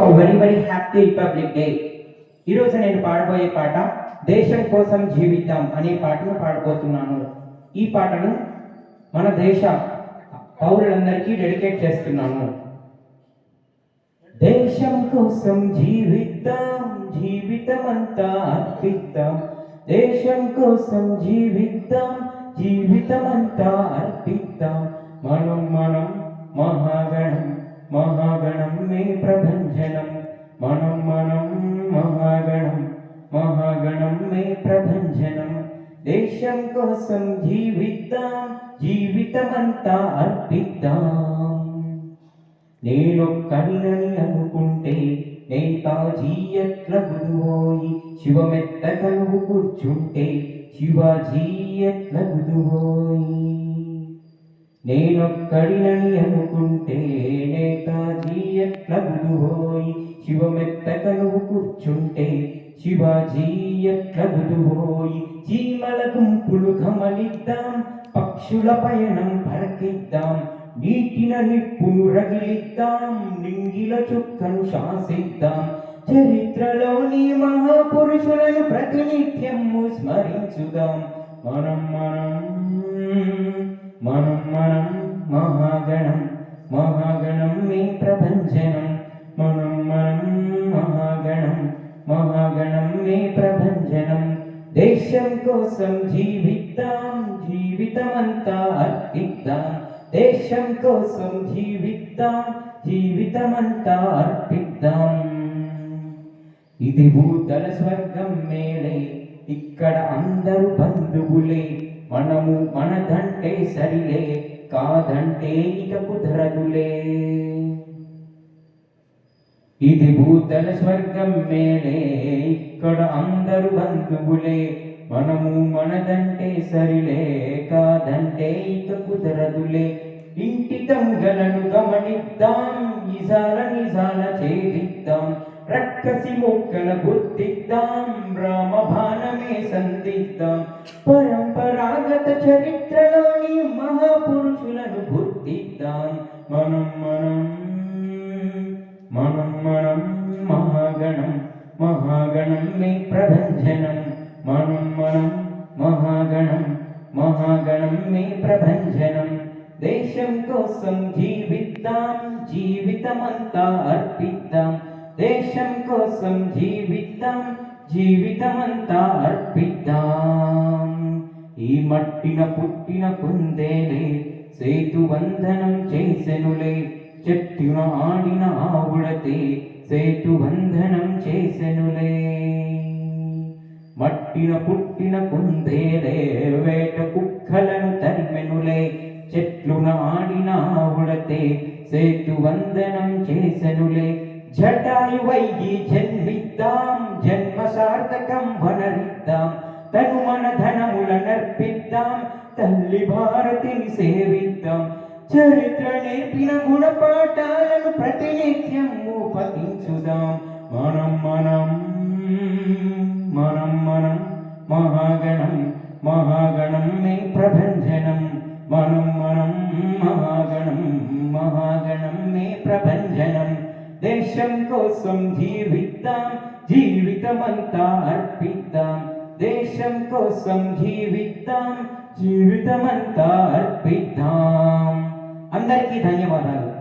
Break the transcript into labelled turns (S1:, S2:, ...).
S1: Very very happy republic day. ఈరోజు నేను పాడబోయే పాట దేశం కోసం జీవిద్దాం అనే పాటను పాడబోతున్నాను. ఈ పాటను మన దేశ పౌరులందరికీ డెడికేట్ చేస్తున్నాను. దేశం కోసం జీవిద్దాం, జీవితమంతా అర్పిద్దాం. దేశం కోసం జీవిద్దాం, జీవితమంతా అర్పిద్దాం. మనం మనం మహాగణం, మహాగణం మే ప్రభంజనం. మనం మనం మహాగణం, మహాగణం మే ప్రభంజనం. దేశం కోసం జీవిద్దాం, జీవితమంతా అర్పిద్దాం. నేనొక్కడినని అనుకుంటే నేతాజీ ఎట్ల గుదువోయి, శివమెత్త కలువు కూర్చుంటే శివాజీ ఎట్ల గుదువోయి. నేనొక్కడినని అనుకుంటే నేతాజీ ఎట్ల గుదువోయి, శివమెత్త కలువు కూర్చుంటే శివాజీ ఎట్ల గుదువోయి. చీమల గుంపులు గమనిద్దాం, పక్షుల పయనం పరకిద్దాం. నీటిన నిప్పును రగిలిద్దాం, నింగిల చుక్కను శాసిద్దాం. చరిత్రలోని మహాపురుషులను ప్రతినిత్యము స్మరించుదాం. మనం మనం మనం మనం మహాగణం, మహాగణం మే ప్రభంజనం. మనం మనం మహాగణం, మహాగణం మే ప్రభంజనం. దేశం కోసం జీవిద్దాం, జీవితమంతా అర్పిద్దాం. దేశం కోసం జీవిద్దాం, జీవితమంతా అర్పిద్దాం. ఇది భూతల స్వర్గం మేలే, ఇక్కడ అందరూ బంధువులే. మనము మనదంటే సరిలే, కాదంటే ఇక కుదరదులే. ఇది భూతల స్వర్గం మేలే, ఇక్కడ అందరూ బంధువులే. మనము మనదంటే సరిలే, కాదంటే ఇక కుదరదులే. ఇంటి దొంగలను గమనిద్దాం, నిజాల నిజాల ఛేదిద్దాం. రక్కసి మొక్కల గుర్తిద్దాం, రామబాణమే సంధిద్దాం. పరంపరాగత చరిత్రలోని మహాపురుషులను గుర్తిద్దాం. మనం మనం మనం మనం మహాగణం, మహాగణం మే ప్రభంజనం. మనం మనం మహాగణం, మహాగణం మే ప్రభంజనం. దేశం కోసం జీవిద్దాం, జీవితమంతా అర్పిద్దాం. దేశం కోసం జీవిద్దాం, జీవితమంతా అర్పిద్దాం. ఈ మట్టిన పుట్టిన కుందేలే సేతువందనం చేసెనులే. చెట్టున ఆడిన ఆవుడతే సేతువందనం చేసెనులే. మట్టిన పుట్టిన కుందేలే వేట కుక్కలను తరిమెనులే. చెట్లున ఆడిన ఆవుడతే సేతువందనం చేసెనులే. జటాయువయ్యి జన్మిద్దాం, జన్మ సార్థకం వనరిద్దాం. తను మన ధనముల నర్పిద్దాం, తల్లి భారతిని సేవిద్దాం. చరిత్ర నేర్పిన గుణపాఠాలను ప్రతినిత్యము పఠించుదాం. మనం మనం మనం మనం మహాగణం, మహాగణం మే ప్రభంజనం. మనం మనం మహాగణం, మహాగణం మే ప్రభంజనం. దేశం కోసం జీవిద్దాం, జీవితమంతా అర్పిద్దాం. దేశం కోసం జీవిద్దాం, జీవితమంతా అర్పిద్దాం. అందరికీ ధన్యవాదాలు.